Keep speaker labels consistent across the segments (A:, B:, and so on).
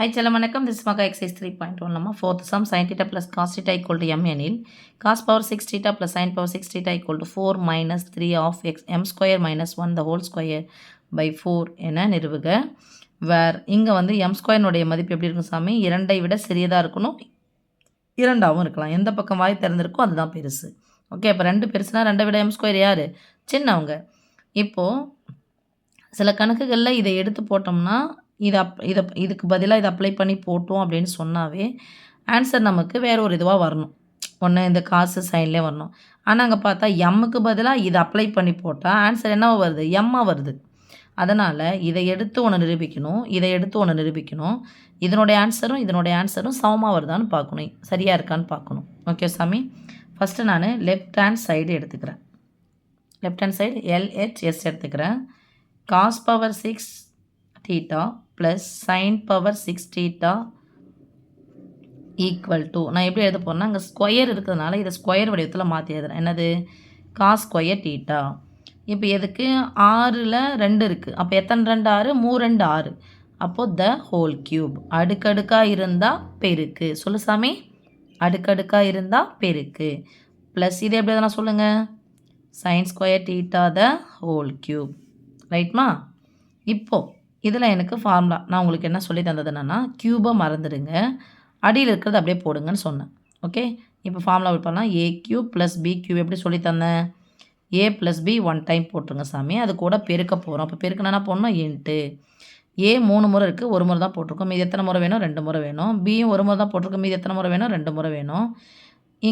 A: Hi, Challam, வணக்கம். This is Maka exercise 3.1. நம்ம fourth sum sin theta plus cos theta equal to m எனில் cos power 6 theta plus sin power 6 theta equal to 4 minus 3 of x m square minus 1 the whole square by 4 என நிறுவுக. வேர் இங்கே வந்து m ஸ்கொயர்னுடைய மதிப்பு எப்படி இருக்கும் சாமி? 2ஐ விட சிறியதாக இருக்கணும், 2ஆகவும் இருக்கலாம். எந்த பக்கம் வாய் திறந்திருக்கோ அதுதான் பெருசு. ஓகே, அப்போ 2 பெருசுனா 2ஐ விட m ஸ்கொயர் யார்? சின்னவங்க. இப்போது சில கணக்குகளில் இதை எடுத்து போட்டோம்னா இதுக்கு பதிலாக இதை அப்ளை பண்ணி போட்டோம் அப்படின்னு சொன்னாவே ஆன்சர் நமக்கு வேறு ஒரு இதுவாக வரணும். ஒன்று இந்த காசு சைன்லேயே வரணும். ஆனால் அங்கே பார்த்தா எம்முக்கு பதிலாக இதை அப்ளை பண்ணி போட்டால் ஆன்சர் என்னவா வருது? எம்மாக வருது. அதனால் இதை எடுத்து ஒன்று நிரூபிக்கணும், இதை எடுத்து ஒன்று நிரூபிக்கணும். இதனுடைய ஆன்சரும் சமமாக வருதான்னு பார்க்கணும், சரியாக இருக்கான்னு பார்க்கணும். ஓகே சாமி, ஃபஸ்ட்டு நான் லெஃப்ட் ஹேண்ட் சைடு எடுத்துக்கிறேன். லெஃப்ட் ஹேண்ட் சைடு LHS எடுத்துக்கிறேன். cos power 6 theta plus sin power 6 theta equal to, நான் எப்படி எழுத போகிறேன்னா அங்கே ஸ்கொயர் இருக்கிறதுனால இதை ஸ்கொயர் வடிவத்தில் மாற்றி எழுதுறேன். என்னது? Cos square theta. இப்போ எதுக்கு? 6ல் 2 இருக்குது. அப்போ எத்தனை 2 6? 3 2 6. அப்போது த ஹோல் கியூப். அடுக்கடுக்காக இருந்தால் பெருக்கு. சொல்லு சாமி, அடுக்கடுக்காக இருந்தால் பெருக்கு. ப்ளஸ் இது எப்படி எதனா சொல்லுங்கள்? Sine square theta the whole cube. ரைட்மா? இப்போது இதில் எனக்கு ஃபார்முலா நான் உங்களுக்கு என்ன சொல்லி தந்தது என்னென்னா, க்யூபை மறந்துடுங்க, அடியில் இருக்கிறது அப்படியே போடுங்கன்னு சொன்னேன். ஓகே, இப்போ ஃபார்முலா பண்ணலாம். A cube plus B cube எப்படி சொல்லி தந்தேன்? ஏ ப்ளஸ் பி 1 டைம் போட்டுருங்க சாமி, அது கூட பெருக்க போகிறோம். அப்போ பெருக்கணுன்னா போடணும் இன்ட்டு. ஏ 3 முறை இருக்குது, 1 முறை தான் போட்டிருக்கோம். மீது எத்தனை முறை வேணும்? 2 முறை வேணும். பியும் 1 முறை தான் போட்டிருக்கோம், மீது எத்தனை முறை வேணும்? 2 முறை வேணும்.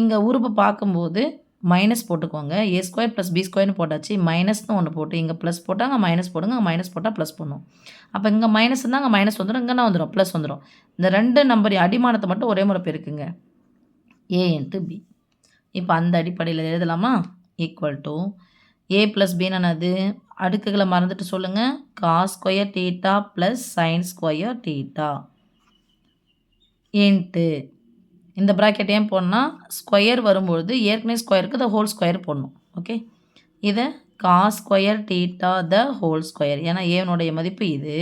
A: இங்கே உறுப்பு பார்க்கும்போது மைனஸ் போட்டுக்கோங்க. ஏ ஸ்கொயர் ப்ளஸ் பி ஸ்கொயர்னு போட்டாச்சு, மைனஸ்னு ஒன்று போட்டு இங்கே ப்ளஸ் போட்டால் அங்கே மைனஸ் போடுங்க, அங்கே மைனஸ் போட்டால் ப்ளஸ் பண்ணும். அப்போ இங்கே மைனஸ் இருந்தால் அங்கே மைனஸ் வந்துடும், இங்கே வந்துடும் ப்ளஸ் வந்துடும். இந்த 2 நம்பர் அடிமானத்தை மட்டும் ஒரே முறை பெருக்குங்க, ஏ இன்ட்டு பி. இப்போ அந்த அடிப்படையில் எழுதலாமா? ஈக்குவல் டு ஏ ப்ளஸ் பின்னு என்னது? அடுக்குகளை மறந்துட்டு சொல்லுங்கள். Cos square theta plus sign square theta into இந்த ப்ராக்கெட் ஏன் போடணும்னா ஸ்கொயர் வரும்பொழுது ஏற்கனவே ஸ்கொயருக்கு த ஹோல் ஸ்கொயர் போடணும். ஓகே, இதை cos square theta the whole square, ஏன்னா ஏனுடைய மதிப்பு இது,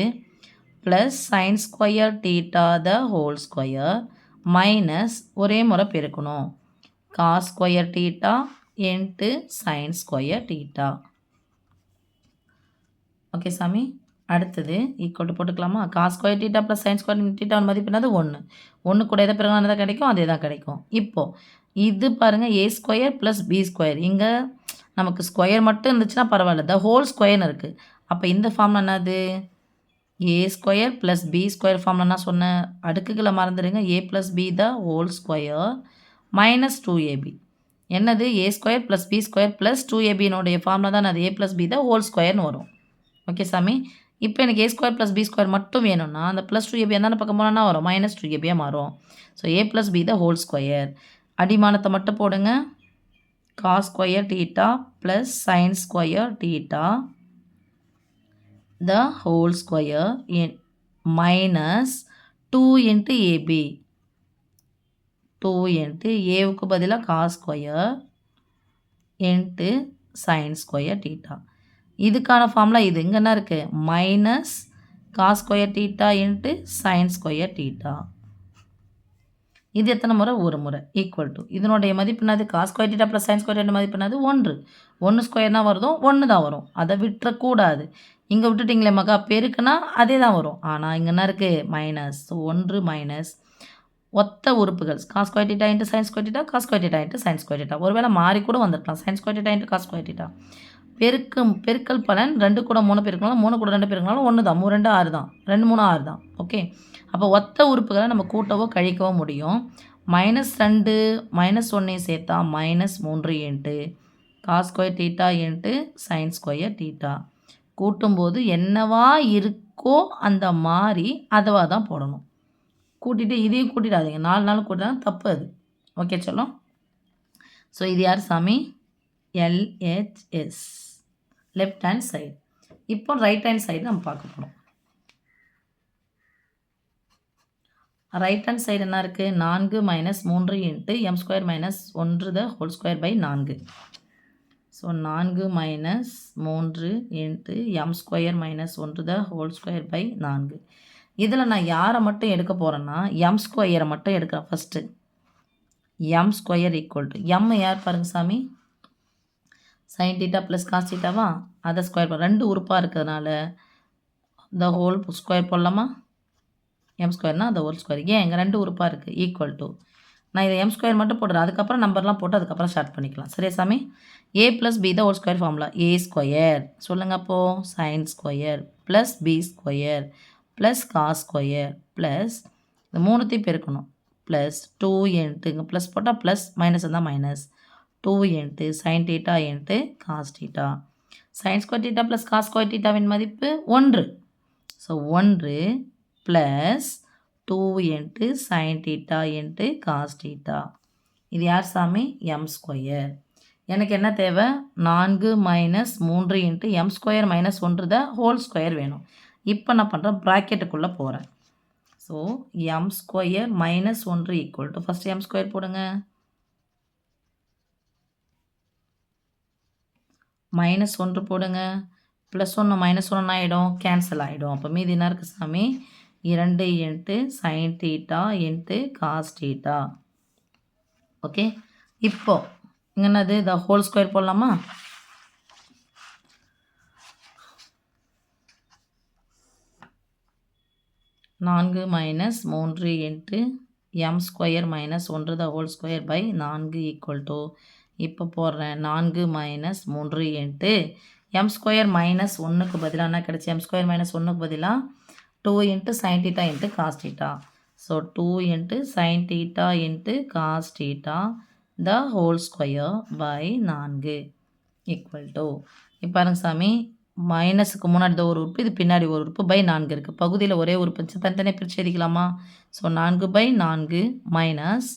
A: plus sign square theta the whole square minus ஒரே முறை பெருக்கணும், cos square theta into sign square theta. Okay சாமி, அடுத்தது ஈக்குவல் டு போட்டுக்கலாமா? Cos square theta plus sign square theta மதிப்பு என்னது? 1 கூட எதை பிறகு தான் கிடைக்கும்? அதே தான் கிடைக்கும். இப்போது இது பாருங்கள், ஏ ஸ்கொயர் ப்ளஸ் பி ஸ்கொயர். இங்கே நமக்கு ஸ்கொயர் மட்டும் இருந்துச்சுன்னா பரவாயில்ல, த ஹோல் ஸ்கொயர்னு இருக்குது. அப்போ இந்த ஃபார்ம்ல என்னது? A square plus B square ஃபார்ம்ல என்ன சொன்னேன்? அடுக்குகளை மறந்துடுங்க. A plus B the whole square minus 2ab. என்னது? A square plus B square plus 2abனுடைய ஃபார்ம்ல தான் அது A plus B the whole ஸ்கொயர்னு வரும். ஓகே சாமி, இப்போ எனக்கு A square plus B square மட்டும் வேணும்னா அந்த ப்ளஸ் 2ab எந்தான பக்கம் போனால் வரும்? மைனஸ் 2ab மாறும். So A plus B the whole square, அடிமானத்தை மட்டும் போடுங்க. Cos square theta plus sign square theta the whole square minus 2 into AB. 2 into ஏவுக்கு பதிலாக cos square into sign square theta. இதுக்கான ஃபார்முலா இது. இங்கே என்ன இருக்குது? Minus cos square theta into sign square theta. இது எத்தனை முறை? ஒரு முறை. ஈக்குவல் டு இதனுடைய மதிப்பு என்னது? Cos square theta plus sign square மதிப்பு என்னது? 1 ஸ்கொயர்னா வருதோ 1 தான் வரும், அதை விட்டுறக்கூடாது. இங்கே விட்டுட்டிங்களே மகா, பெருக்குனா அதே தான் வரும். ஆனால் இங்கே என்ன இருக்குது? மைனஸ். ஸோ 1 மைனஸ் ஒத்த உறுப்புகள் cos square theta into sign square theta, cos square theta into sign square theta. ஒருவேளை மாறி கூட வந்துருக்கலாம், sine square theta into cos square theta. பெருக்கல் பலன் 2 கூட 3 பெருக்கினாலும் 3 கூட 2 பெருக்கினாலும் 1 தான். 3 2 6 தான், 2 3 6 தான். ஓகே, அப்போ ஒத்த உறுப்புகளை நம்ம கூட்டவோ கழிக்கவோ முடியும். -2 -1 சேர்த்தா -3 into cos square theta into sign square theta. கூட்டும்போது என்னவா இருக்கோ அந்த மாதிரி அதுவாக தான் போடணும். கூட்டிட்டு இதையும் கூட்டிடாதீங்க, 4 நாள் கூட்டினா தப்பு அது. ஓகே சொல்லும். ஸோ இது யார் சாமி? LHS, left hand side. இப்போ ரைட் ஹேண்ட் சைடு நம்ம பார்க்க போகிறோம். ரைட் ஹேண்ட் சைடு என்ன இருக்குது? 4 - 3 into M square minus 1 the whole square by 4. So 4 - 3 into M square minus 1 the whole square by 4. இதில் நான் யாரை மட்டும் எடுக்க போகிறேன்னா எம் ஸ்கொயரை மட்டும் எடுக்கிறேன் first. M square equal to M யார் பாருங்க சாமி, சைன் தீட்டா ப்ளஸ் காஸ் தீட்டாவா, அதை ஸ்கொயர் பண்ண 2 உறுப்பாக இருக்கிறதுனால த ஹோல் ஸ்கொயர் போடலாமா, எம் ஸ்கொயர்னால் அந்த ஹோல் ஸ்கொயர். ஏன் இங்கே 2 உறுப்பாக இருக்குது, ஈக்குவல் டு நான் இதை எம் ஸ்கொயர் மட்டும் போடுறேன், அதுக்கப்புறம் நம்பர்லாம் போட்டு அதுக்கப்புறம் ஸ்டார்ட் பண்ணிக்கலாம். சரியா சாமி. ஏ ப்ளஸ் பி தான் whole square formula. A square சொல்லுங்கள் அப்போது sin square plus B square plus cos square plus இந்த 3த்தையும் பெருக்கணும் ப்ளஸ் 2 இன்ட்டு இங்கே ப்ளஸ் போட்டால் ப்ளஸ் மைனஸ் இருந்தால் minus 2 into sin theta into cos theta. Sin square theta plus cos square தீட்டாவின் மதிப்பு 1. So 1 plus 2 into sin theta into cos theta. இது யார் சாமி, எம் ஸ்கொயர். எனக்கு என்ன தேவை, 4 minus 3 into M square minus 1 தான் ஹோல் ஸ்கொயர் வேணும். இப்போ நான் பண்ணுறேன் ப்ராக்கெட்டுக்குள்ளே போகிறேன். So M square minus 1 equal to first M square போடுங்க, மைனஸ் 1 போடுங்க, ப்ளஸ் 1 மைனஸ் 1 ஆகிடும், கேன்சல் ஆகிடும். அப்போ மீதி என்ன இருக்குது சாமி, 2 into sin theta into cos theta. Okay, இப்போ இங்கே என்னது, த ஹோல் ஸ்கொயர் போடலாமா, நான்கு minus 3 into M square minus 1 the whole square by 4 equal to, இப்போ போடுறேன் 4 minus 3 into M square minus 1க்கு பதிலாக என்ன கிடச்சி, எம் ஸ்கொயர் மைனஸ் 1க்கு பதிலாக 2 into sin theta into cos theta. So 2 into sin theta into cos theta the whole square by 4 equal to, இப்போ பாருங்க சாமி, மைனஸுக்கு முன்னாடி ஒரு உறுப்பு, இது பின்னாடி ஒரு உறுப்பு, பை 4 இருக்குது. பகுதியில் ஒரே உறுப்பு இருந்துச்சு, தனித்தனியாக பிரித்து எழுதிக்கலாமா. ஸோ 4/4 மைனஸ்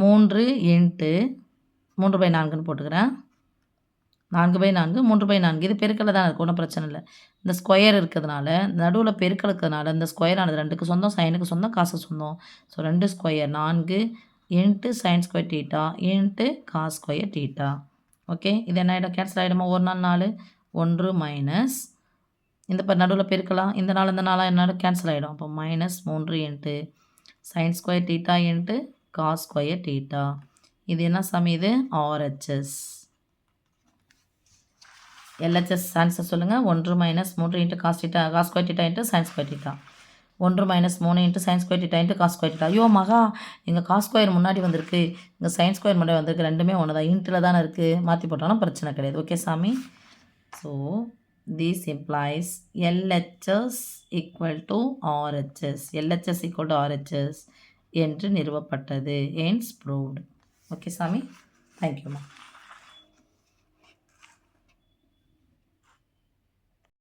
A: 3 இன்ட்டு 3/4ன்னு போட்டுக்கிறேன். 4/4 3/4 இது பெருக்கல தான் இருக்குது, ஒன்றும் பிரச்சனை இல்லை. இந்த ஸ்கொயர் இருக்கிறதுனால நடுவில் பெருக்கல் இருக்கிறதுனால இந்த ஸ்கொயரானது 2க்கு சொந்தம், சைனுக்கு சொந்தம், காசு சொந்தம். So 2 square 4 into sign square theta into cos square theta. Okay, இது என்ன ஆகிடும், கேன்சல் ஆகிடுமா, ஒரு நாள் 4 1 மைனஸ் இந்த நடுவில் பெருக்கலாம், இந்த 4 இந்த 4 என்ன கேன்சல் ஆகிடும். அப்போ minus 3 into sign square theta into cos square theta. இது என்ன சாமி, இது ஆர்ஹெச்எஸ். எல்ஹெச்எஸ் ஆன்சர் சொல்லுங்கள். 1 minus 3 into cos theta, cos square theta into sign square theta. 1 minus 3 into sign square theta into cos square theta. ஐயோ மகா, இங்கே cos square முன்னாடி வந்திருக்கு, இங்கே சைன் ஸ்கொயர் முன்னாடி வந்திருக்கு, ரெண்டுமே ஒன்று தான், இன்ட்டில் தானே இருக்குது, மாற்றி போட்டாலும் பிரச்சனை கிடையாது. ஓகே சாமி. So this implies LHS equal to RHS. LHS equal to RHS என்று நிறுவப்பட்டது. hence proved. ஓகே சாமி, தேங்க்யூம்மா.